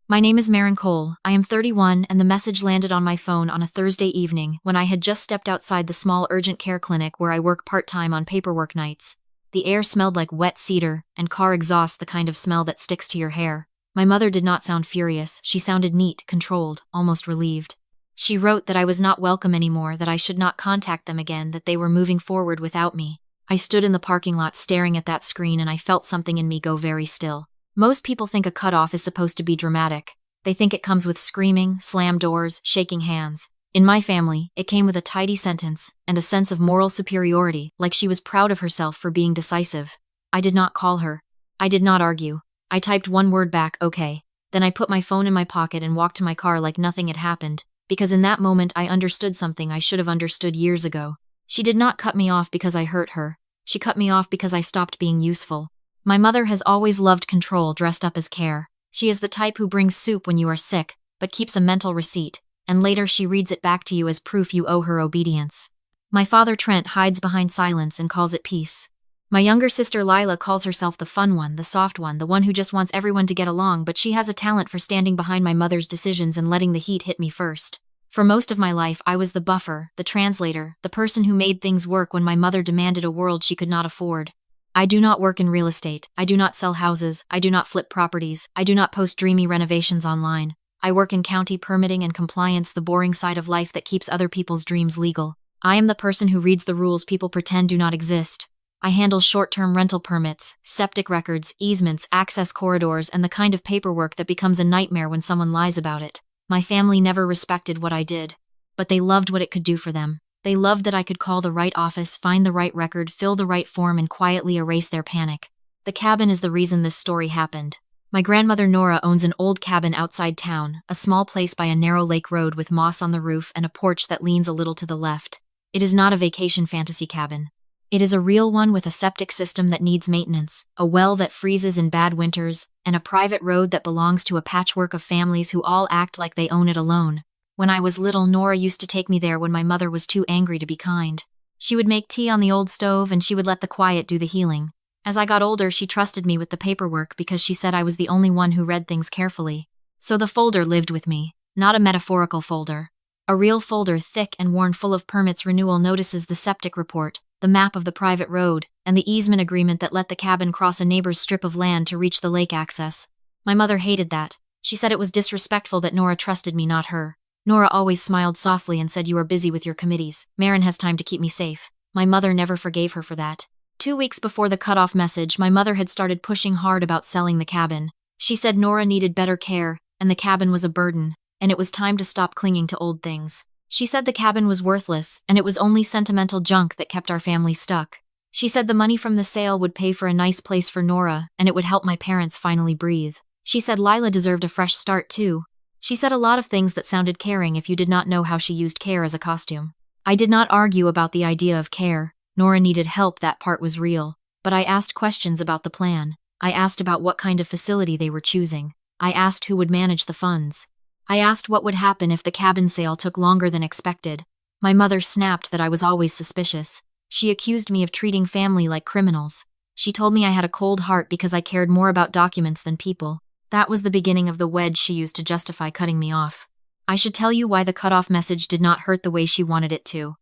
My name is Maren Cole. I am 31, and the message landed on my phone on a Thursday evening when I had just stepped outside the small urgent care clinic where I work part-time on paperwork nights. The air smelled like wet cedar, and car exhaust, the kind of smell that sticks to your hair. My mother did not sound furious. She sounded neat, controlled, almost relieved. She wrote that I was not welcome anymore, that I should not contact them again, that they were moving forward without me. I stood in the parking lot staring at that screen, and I felt something in me go very still. Most people think a cutoff is supposed to be dramatic. They think it comes with screaming, slam doors, shaking hands. In my family, it came with a tidy sentence and a sense of moral superiority, like she was proud of herself for being decisive. I did not call her. I did not argue. I typed one word back, okay. Then I put my phone in my pocket and walked to my car like nothing had happened, because in that moment I understood something I should have understood years ago. She did not cut me off because I hurt her. She cut me off because I stopped being useful. My mother has always loved control dressed up as care. She is the type who brings soup when you are sick, but keeps a mental receipt, and later she reads it back to you as proof you owe her obedience. My father Trent hides behind silence and calls it peace. My younger sister Lila calls herself the fun one, the soft one, the one who just wants everyone to get along, but she has a talent for standing behind my mother's decisions and letting the heat hit me first. For most of my life, I was the buffer, the translator, the person who made things work when my mother demanded a world she could not afford. I do not work in real estate. I do not sell houses. I do not flip properties. I do not post dreamy renovations online. I work in county permitting and compliance, the boring side of life that keeps other people's dreams legal. I am the person who reads the rules people pretend do not exist. I handle short-term rental permits, septic records, easements, access corridors, and the kind of paperwork that becomes a nightmare when someone lies about it. My family never respected what I did, but they loved what it could do for them. They loved that I could call the right office, find the right record, fill the right form, and quietly erase their panic. The cabin is the reason this story happened. My grandmother Nora owns an old cabin outside town, a small place by a narrow lake road with moss on the roof and a porch that leans a little to the left. It is not a vacation fantasy cabin. It is a real one with a septic system that needs maintenance, a well that freezes in bad winters, and a private road that belongs to a patchwork of families who all act like they own it alone. When I was little, Nora used to take me there when my mother was too angry to be kind. She would make tea on the old stove and she would let the quiet do the healing. As I got older, she trusted me with the paperwork because she said I was the only one who read things carefully. So the folder lived with me, not a metaphorical folder. A real folder, thick and worn, full of permits, renewal notices, the septic report, the map of the private road, and the easement agreement that let the cabin cross a neighbor's strip of land to reach the lake access. My mother hated that. She said it was disrespectful that Nora trusted me, not her. Nora always smiled softly and said, "You are busy with your committees. Maren has time to keep me safe." My mother never forgave her for that. 2 weeks before the cutoff message, my mother had started pushing hard about selling the cabin. She said Nora needed better care, and the cabin was a burden, and it was time to stop clinging to old things. She said the cabin was worthless, and it was only sentimental junk that kept our family stuck. She said the money from the sale would pay for a nice place for Nora, and it would help my parents finally breathe. She said Lila deserved a fresh start too. She said a lot of things that sounded caring if you did not know how she used care as a costume. I did not argue about the idea of care. Nora needed help, that part was real. But I asked questions about the plan. I asked about what kind of facility they were choosing. I asked who would manage the funds. I asked what would happen if the cabin sale took longer than expected. My mother snapped that I was always suspicious. She accused me of treating family like criminals. She told me I had a cold heart because I cared more about documents than people. That was the beginning of the wedge she used to justify cutting me off. I should tell you why the cutoff message did not hurt the way she wanted it to.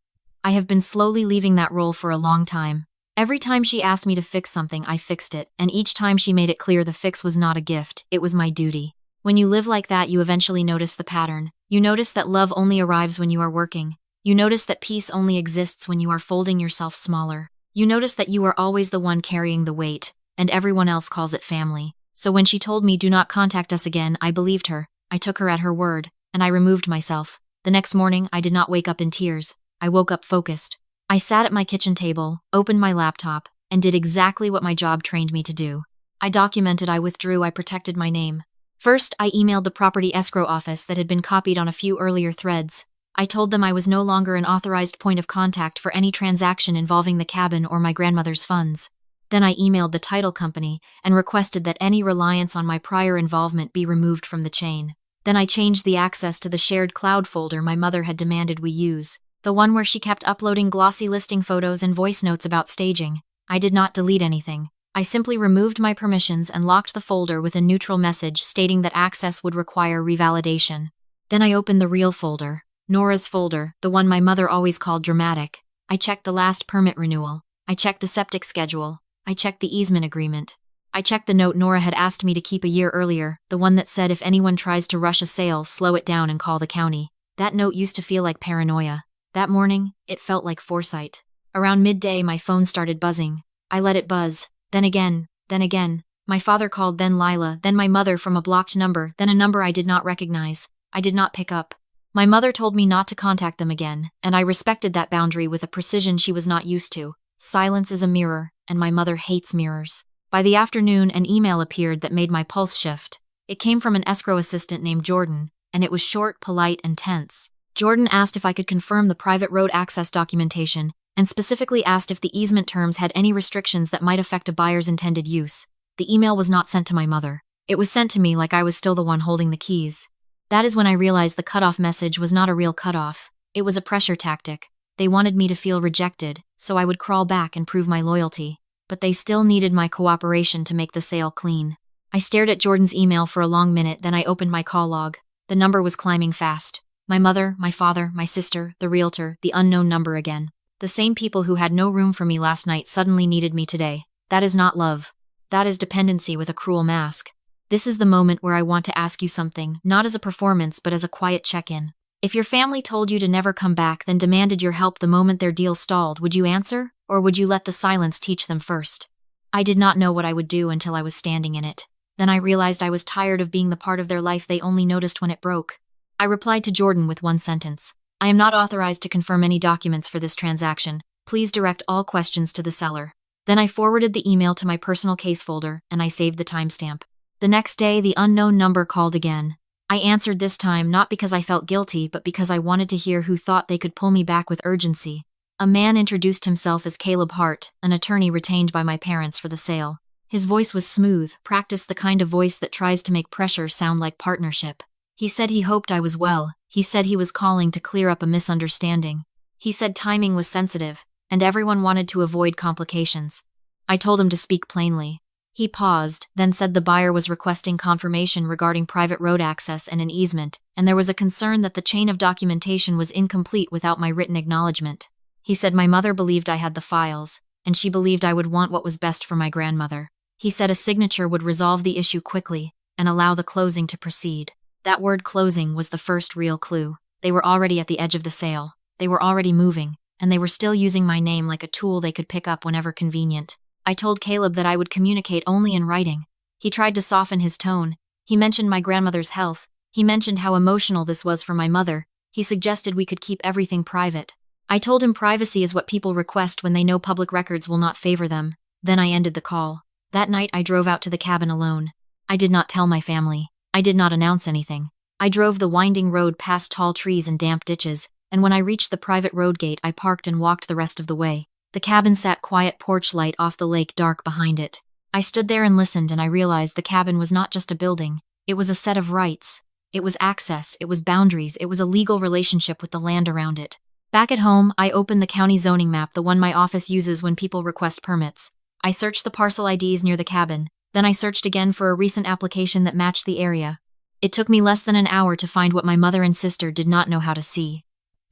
I have been slowly leaving that role for a long time. Every time she asked me to fix something, I fixed it, and each time she made it clear the fix was not a gift, it was my duty. When you live like that, you eventually notice the pattern. You notice that love only arrives when you are working. You notice that peace only exists when you are folding yourself smaller. You notice that you are always the one carrying the weight, and everyone else calls it family. So when she told me, "Do not contact us again," I believed her. I took her at her word, and I removed myself. The next morning, I did not wake up in tears. I woke up focused. I sat at my kitchen table, opened my laptop, and did exactly what my job trained me to do. I documented, I withdrew, I protected my name. First, I emailed the property escrow office that had been copied on a few earlier threads. I told them I was no longer an authorized point of contact for any transaction involving the cabin or my grandmother's funds. Then I emailed the title company and requested that any reliance on my prior involvement be removed from the chain. Then I changed the access to the shared cloud folder my mother had demanded we use, the one where she kept uploading glossy listing photos and voice notes about staging. I did not delete anything. I simply removed my permissions and locked the folder with a neutral message stating that access would require revalidation. Then I opened the real folder, Nora's folder, the one my mother always called dramatic. I checked the last permit renewal. I checked the septic schedule. I checked the easement agreement. I checked the note Nora had asked me to keep a year earlier, the one that said if anyone tries to rush a sale, slow it down and call the county. That note used to feel like paranoia. That morning, it felt like foresight. Around midday, my phone started buzzing. I let it buzz. Then again. My father called, then Lila, then my mother from a blocked number, then a number I did not recognize. I did not pick up. My mother told me not to contact them again, and I respected that boundary with a precision she was not used to. Silence is a mirror, and my mother hates mirrors. By the afternoon, an email appeared that made my pulse shift. It came from an escrow assistant named Jordan, and it was short, polite, and tense. Jordan asked if I could confirm the private road access documentation, and specifically asked if the easement terms had any restrictions that might affect a buyer's intended use. The email was not sent to my mother. It was sent to me like I was still the one holding the keys. That is when I realized the cutoff message was not a real cutoff. It was a pressure tactic. They wanted me to feel rejected, so I would crawl back and prove my loyalty. But they still needed my cooperation to make the sale clean. I stared at Jordan's email for a long minute, then I opened my call log. The number was climbing fast. My mother, my father, my sister, the realtor, the unknown number again. The same people who had no room for me last night suddenly needed me today. That is not love. That is dependency with a cruel mask. This is the moment where I want to ask you something, not as a performance but as a quiet check-in. If your family told you to never come back, then demanded your help the moment their deal stalled, would you answer? Or would you let the silence teach them first? I did not know what I would do until I was standing in it. Then I realized I was tired of being the part of their life they only noticed when it broke. I replied to Jordan with one sentence. I am not authorized to confirm any documents for this transaction. Please direct all questions to the seller. Then I forwarded the email to my personal case folder, and I saved the timestamp. The next day, the unknown number called again. I answered this time not because I felt guilty, but because I wanted to hear who thought they could pull me back with urgency. A man introduced himself as Caleb Hart, an attorney retained by my parents for the sale. His voice was smooth, practiced the kind of voice that tries to make pressure sound like partnership. He said he hoped I was well. He said he was calling to clear up a misunderstanding. He said timing was sensitive, and everyone wanted to avoid complications. I told him to speak plainly. He paused, then said the buyer was requesting confirmation regarding private road access and an easement, and there was a concern that the chain of documentation was incomplete without my written acknowledgement. He said my mother believed I had the files, and she believed I would want what was best for my grandmother. He said a signature would resolve the issue quickly and allow the closing to proceed. That word closing was the first real clue. They were already at the edge of the sale. They were already moving, and they were still using my name like a tool they could pick up whenever convenient. I told Caleb that I would communicate only in writing. He tried to soften his tone. He mentioned my grandmother's health. He mentioned how emotional this was for my mother. He suggested we could keep everything private. I told him privacy is what people request when they know public records will not favor them. Then I ended the call. That night I drove out to the cabin alone. I did not tell my family. I did not announce anything. I drove the winding road past tall trees and damp ditches, and when I reached the private road gate I parked and walked the rest of the way. The cabin sat quiet porch light off the lake dark behind it. I stood there and listened, and I realized the cabin was not just a building. It was a set of rights. It was access, it was boundaries, it was a legal relationship with the land around it. Back at home, I opened the county zoning map, the one my office uses when people request permits. I searched the parcel IDs near the cabin. Then I searched again for a recent application that matched the area. It took me less than an hour to find what my mother and sister did not know how to see.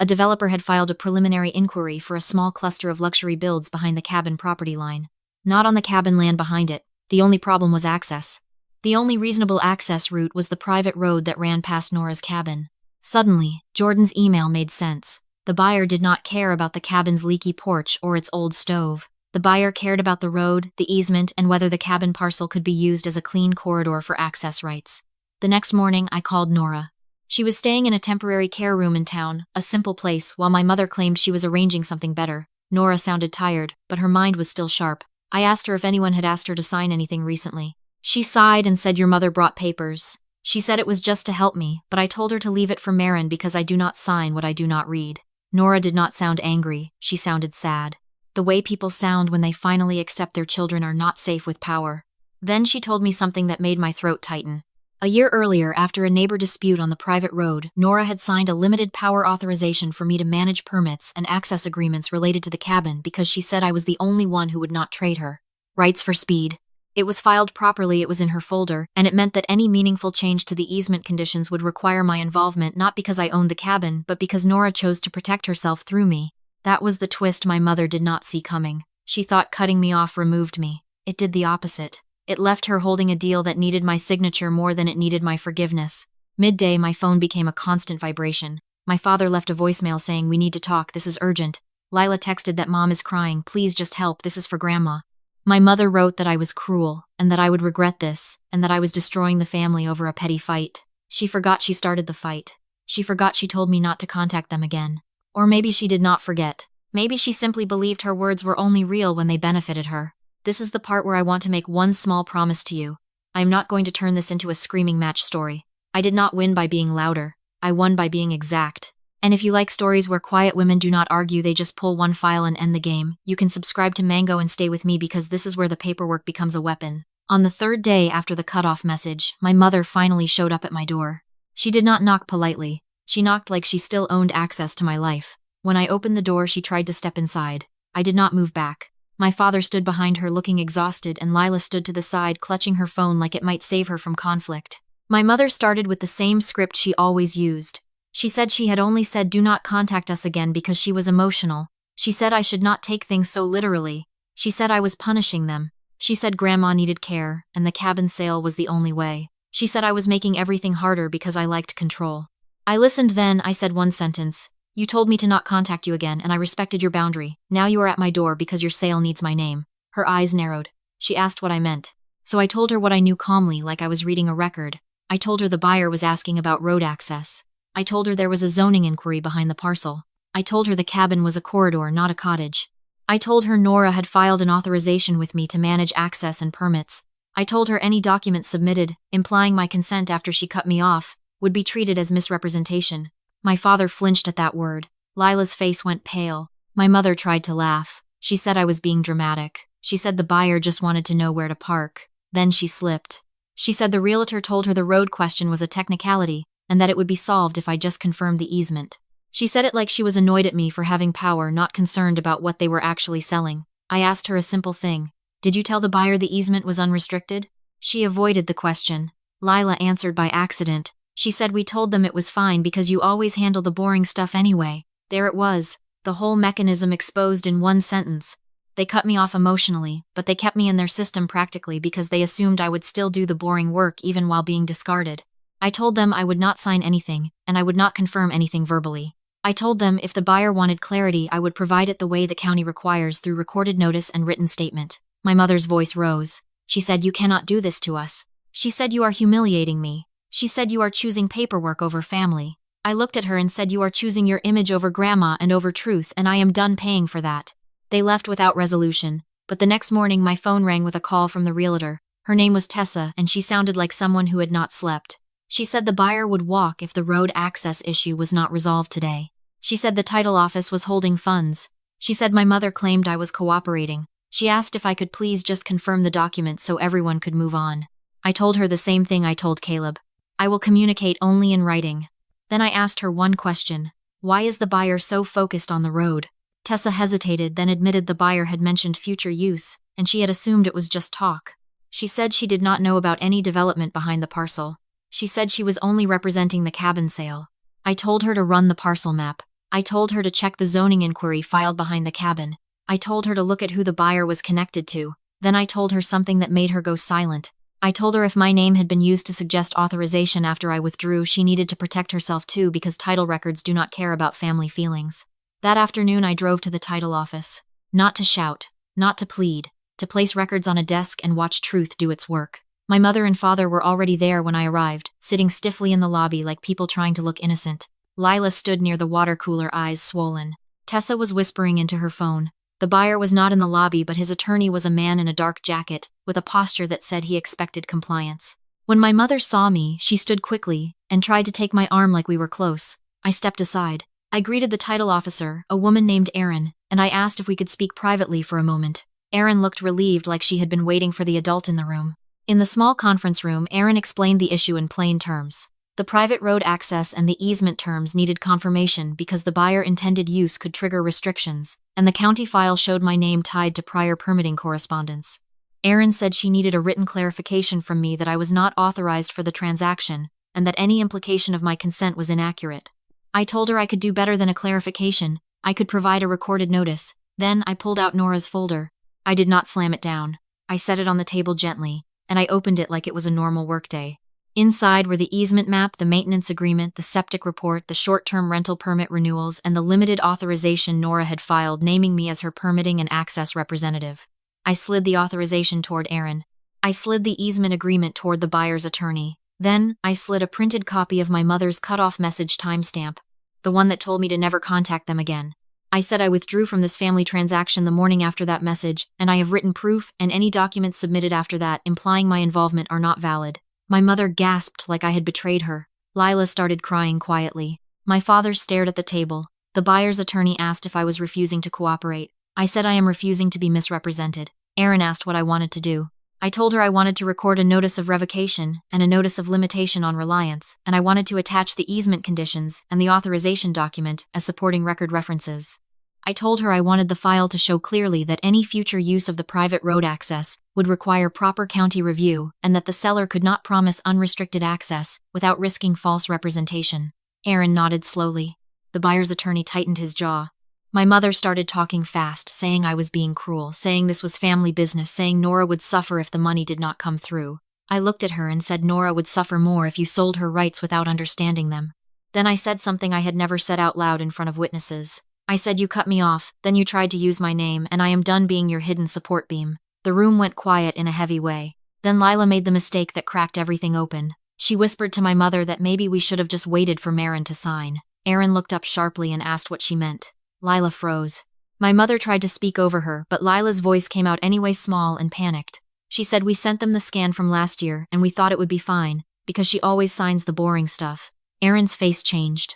A developer had filed a preliminary inquiry for a small cluster of luxury builds behind the cabin property line. Not on the cabin land behind it. The only problem was access. The only reasonable access route was the private road that ran past Nora's cabin. Suddenly, Jordan's email made sense. The buyer did not care about the cabin's leaky porch or its old stove. The buyer cared about the road, the easement, and whether the cabin parcel could be used as a clean corridor for access rights. The next morning, I called Nora. She was staying in a temporary care room in town, a simple place, while my mother claimed she was arranging something better. Nora sounded tired, but her mind was still sharp. I asked her if anyone had asked her to sign anything recently. She sighed and said your mother brought papers. She said it was just to help me, but I told her to leave it for Maren because I do not sign what I do not read. Nora did not sound angry, she sounded sad. The way people sound when they finally accept their children are not safe with power. Then she told me something that made my throat tighten. A year earlier, after a neighbor dispute on the private road, Nora had signed a limited power authorization for me to manage permits and access agreements related to the cabin because she said I was the only one who would not trade her. Rights for speed. It was filed properly, it was in her folder, and it meant that any meaningful change to the easement conditions would require my involvement, not because I owned the cabin, but because Nora chose to protect herself through me. That was the twist my mother did not see coming. She thought cutting me off removed me. It did the opposite. It left her holding a deal that needed my signature more than it needed my forgiveness. Midday, my phone became a constant vibration. My father left a voicemail saying, "We need to talk, this is urgent." Lila texted that Mom is crying, "Please just help, this is for Grandma." My mother wrote that I was cruel, and that I would regret this, and that I was destroying the family over a petty fight. She forgot she started the fight. She forgot she told me not to contact them again. Or maybe she did not forget. Maybe she simply believed her words were only real when they benefited her. This is the part where I want to make one small promise to you. I am not going to turn this into a screaming match story. I did not win by being louder. I won by being exact. And if you like stories where quiet women do not argue, they just pull one file and end the game, you can subscribe to Mango and stay with me, because this is where the paperwork becomes a weapon. On the third day after the cutoff message, my mother finally showed up at my door. She did not knock politely. She knocked like she still owned access to my life. When I opened the door, she tried to step inside. I did not move back. My father stood behind her looking exhausted, and Lila stood to the side clutching her phone like it might save her from conflict. My mother started with the same script she always used. She said she had only said do not contact us again because she was emotional. She said I should not take things so literally. She said I was punishing them. She said Grandma needed care, and the cabin sale was the only way. She said I was making everything harder because I liked control. I listened then. I said one sentence. "You told me to not contact you again, and I respected your boundary. Now you are at my door because your sale needs my name." Her eyes narrowed. She asked what I meant. So I told her what I knew calmly, like I was reading a record. I told her the buyer was asking about road access. I told her there was a zoning inquiry behind the parcel. I told her the cabin was a corridor, not a cottage. I told her Nora had filed an authorization with me to manage access and permits. I told her any document submitted, implying my consent after she cut me off, would be treated as misrepresentation. My father flinched at that word. Lila's face went pale. My mother tried to laugh. She said I was being dramatic. She said the buyer just wanted to know where to park. Then she slipped. She said the realtor told her the road question was a technicality, and that it would be solved if I just confirmed the easement. She said it like she was annoyed at me for having power, not concerned about what they were actually selling. I asked her a simple thing. "Did you tell the buyer the easement was unrestricted?" She avoided the question. Lila answered by accident. She said we told them it was fine because you always handle the boring stuff anyway. There it was, the whole mechanism exposed in one sentence. They cut me off emotionally, but they kept me in their system practically because they assumed I would still do the boring work even while being discarded. I told them I would not sign anything, and I would not confirm anything verbally. I told them if the buyer wanted clarity, I would provide it the way the county requires through recorded notice and written statement. My mother's voice rose. She said, "You cannot do this to us." She said, "You are humiliating me." She said, "You are choosing paperwork over family." I looked at her and said, "You are choosing your image over Grandma and over truth, and I am done paying for that." They left without resolution, but the next morning my phone rang with a call from the realtor. Her name was Tessa, and she sounded like someone who had not slept. She said the buyer would walk if the road access issue was not resolved today. She said the title office was holding funds. She said my mother claimed I was cooperating. She asked if I could please just confirm the documents so everyone could move on. I told her the same thing I told Caleb. I will communicate only in writing. Then I asked her one question. Why is the buyer so focused on the road? Tessa hesitated, then admitted the buyer had mentioned future use, and she had assumed it was just talk. She said she did not know about any development behind the parcel. She said she was only representing the cabin sale. I told her to run the parcel map. I told her to check the zoning inquiry filed behind the cabin. I told her to look at who the buyer was connected to. Then I told her something that made her go silent. I told her if my name had been used to suggest authorization after I withdrew, she needed to protect herself too because title records do not care about family feelings. That afternoon I drove to the title office. Not to shout, not to plead, to place records on a desk and watch truth do its work. My mother and father were already there when I arrived, sitting stiffly in the lobby like people trying to look innocent. Lila stood near the water cooler, eyes swollen. Tessa was whispering into her phone. The buyer was not in the lobby, but his attorney was a man in a dark jacket, with a posture that said he expected compliance. When my mother saw me, she stood quickly and tried to take my arm like we were close. I stepped aside. I greeted the title officer, a woman named Erin, and I asked if we could speak privately for a moment. Erin looked relieved, like she had been waiting for the adult in the room. In the small conference room, Erin explained the issue in plain terms. The private road access and the easement terms needed confirmation because the buyer intended use could trigger restrictions, and the county file showed my name tied to prior permitting correspondence. Erin said she needed a written clarification from me that I was not authorized for the transaction, and that any implication of my consent was inaccurate. I told her I could do better than a clarification. I could provide a recorded notice. Then I pulled out Nora's folder. I did not slam it down. I set it on the table gently, and I opened it like it was a normal workday. Inside were the easement map, the maintenance agreement, the septic report, the short-term rental permit renewals, and the limited authorization Nora had filed naming me as her permitting and access representative. I slid the authorization toward Erin. I slid the easement agreement toward the buyer's attorney. Then, I slid a printed copy of my mother's cut-off message timestamp, the one that told me to never contact them again. I said I withdrew from this family transaction the morning after that message, and I have written proof, and any documents submitted after that implying my involvement are not valid. My mother gasped like I had betrayed her. Lila started crying quietly. My father stared at the table. The buyer's attorney asked if I was refusing to cooperate. I said I am refusing to be misrepresented. Erin asked what I wanted to do. I told her I wanted to record a notice of revocation and a notice of limitation on reliance, and I wanted to attach the easement conditions and the authorization document as supporting record references. I told her I wanted the file to show clearly that any future use of the private road access would require proper county review and that the seller could not promise unrestricted access without risking false representation. Erin nodded slowly. The buyer's attorney tightened his jaw. My mother started talking fast, saying I was being cruel, saying this was family business, saying Nora would suffer if the money did not come through. I looked at her and said Nora would suffer more if you sold her rights without understanding them. Then I said something I had never said out loud in front of witnesses. I said you cut me off, then you tried to use my name, and I am done being your hidden support beam. The room went quiet in a heavy way. Then Lila made the mistake that cracked everything open. She whispered to my mother that maybe we should have just waited for Maren to sign. Erin looked up sharply and asked what she meant. Lila froze. My mother tried to speak over her, but Lila's voice came out anyway, small and panicked. She said we sent them the scan from last year, and we thought it would be fine, because she always signs the boring stuff. Erin's face changed.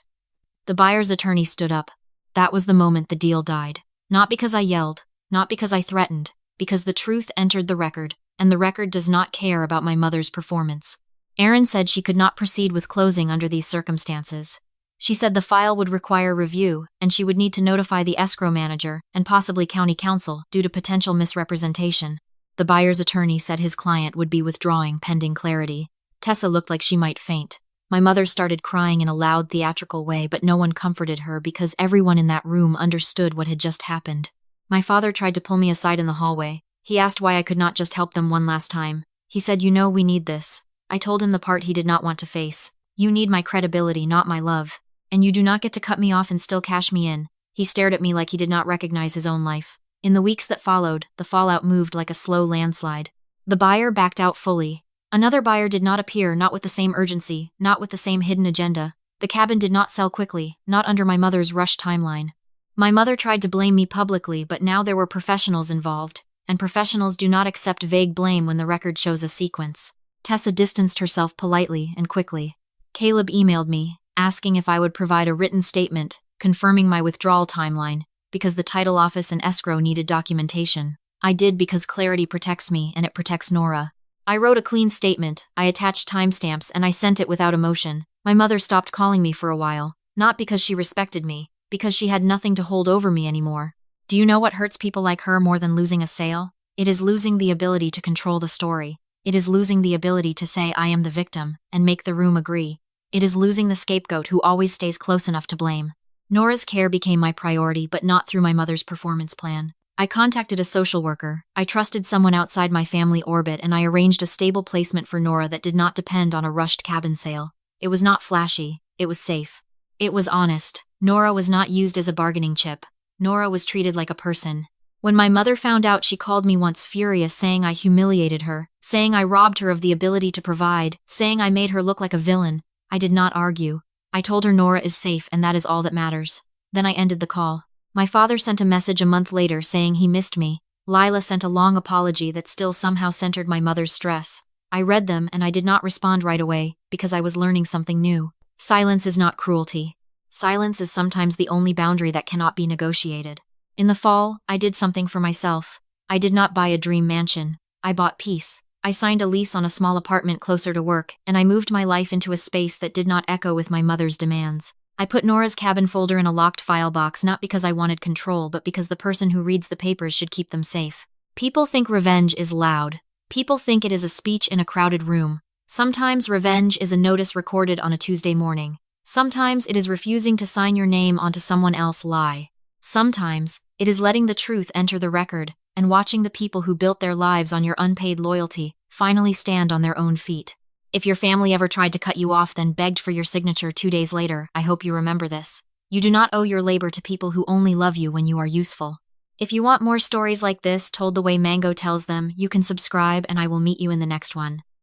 The buyer's attorney stood up. That was the moment the deal died. Not because I yelled, not because I threatened, because the truth entered the record, and the record does not care about my mother's performance. Erin said she could not proceed with closing under these circumstances. She said the file would require review, and she would need to notify the escrow manager and possibly county council due to potential misrepresentation. The buyer's attorney said his client would be withdrawing pending clarity. Tessa looked like she might faint. My mother started crying in a loud, theatrical way, but no one comforted her because everyone in that room understood what had just happened. My father tried to pull me aside in the hallway. He asked why I could not just help them one last time. He said, "You know we need this." I told him the part he did not want to face. "You need my credibility, not my love. And you do not get to cut me off and still cash me in." He stared at me like he did not recognize his own life. In the weeks that followed, the fallout moved like a slow landslide. The buyer backed out fully. Another buyer did not appear, not with the same urgency, not with the same hidden agenda. The cabin did not sell quickly, not under my mother's rushed timeline. My mother tried to blame me publicly, but now there were professionals involved, and professionals do not accept vague blame when the record shows a sequence. Tessa distanced herself politely and quickly. Caleb emailed me, asking if I would provide a written statement, confirming my withdrawal timeline, because the title office and escrow needed documentation. I did because clarity protects me and it protects Nora. I wrote a clean statement, I attached timestamps, and I sent it without emotion. My mother stopped calling me for a while, not because she respected me, because she had nothing to hold over me anymore. Do you know what hurts people like her more than losing a sale? It is losing the ability to control the story. It is losing the ability to say I am the victim, and make the room agree. It is losing the scapegoat who always stays close enough to blame. Nora's care became my priority, but not through my mother's performance plan. I contacted a social worker. I trusted someone outside my family orbit, and I arranged a stable placement for Nora that did not depend on a rushed cabin sale. It was not flashy. It was safe. It was honest. Nora was not used as a bargaining chip. Nora was treated like a person. When my mother found out, she called me once furious, saying I humiliated her, saying I robbed her of the ability to provide, saying I made her look like a villain. I did not argue. I told her Nora is safe, and that is all that matters. Then I ended the call. My father sent a message a month later saying he missed me. Lila sent a long apology that still somehow centered my mother's stress. I read them, and I did not respond right away, because I was learning something new. Silence is not cruelty. Silence is sometimes the only boundary that cannot be negotiated. In the fall, I did something for myself. I did not buy a dream mansion. I bought peace. I signed a lease on a small apartment closer to work, and I moved my life into a space that did not echo with my mother's demands. I put Nora's cabin folder in a locked file box, not because I wanted control, but because the person who reads the papers should keep them safe. People think revenge is loud. People think it is a speech in a crowded room. Sometimes revenge is a notice recorded on a Tuesday morning. Sometimes it is refusing to sign your name onto someone else's lie. Sometimes it is letting the truth enter the record and watching the people who built their lives on your unpaid loyalty finally stand on their own feet. If your family ever tried to cut you off then begged for your signature 2 days later, I hope you remember this. You do not owe your labor to people who only love you when you are useful. If you want more stories like this told the way Mango tells them, you can subscribe and I will meet you in the next one.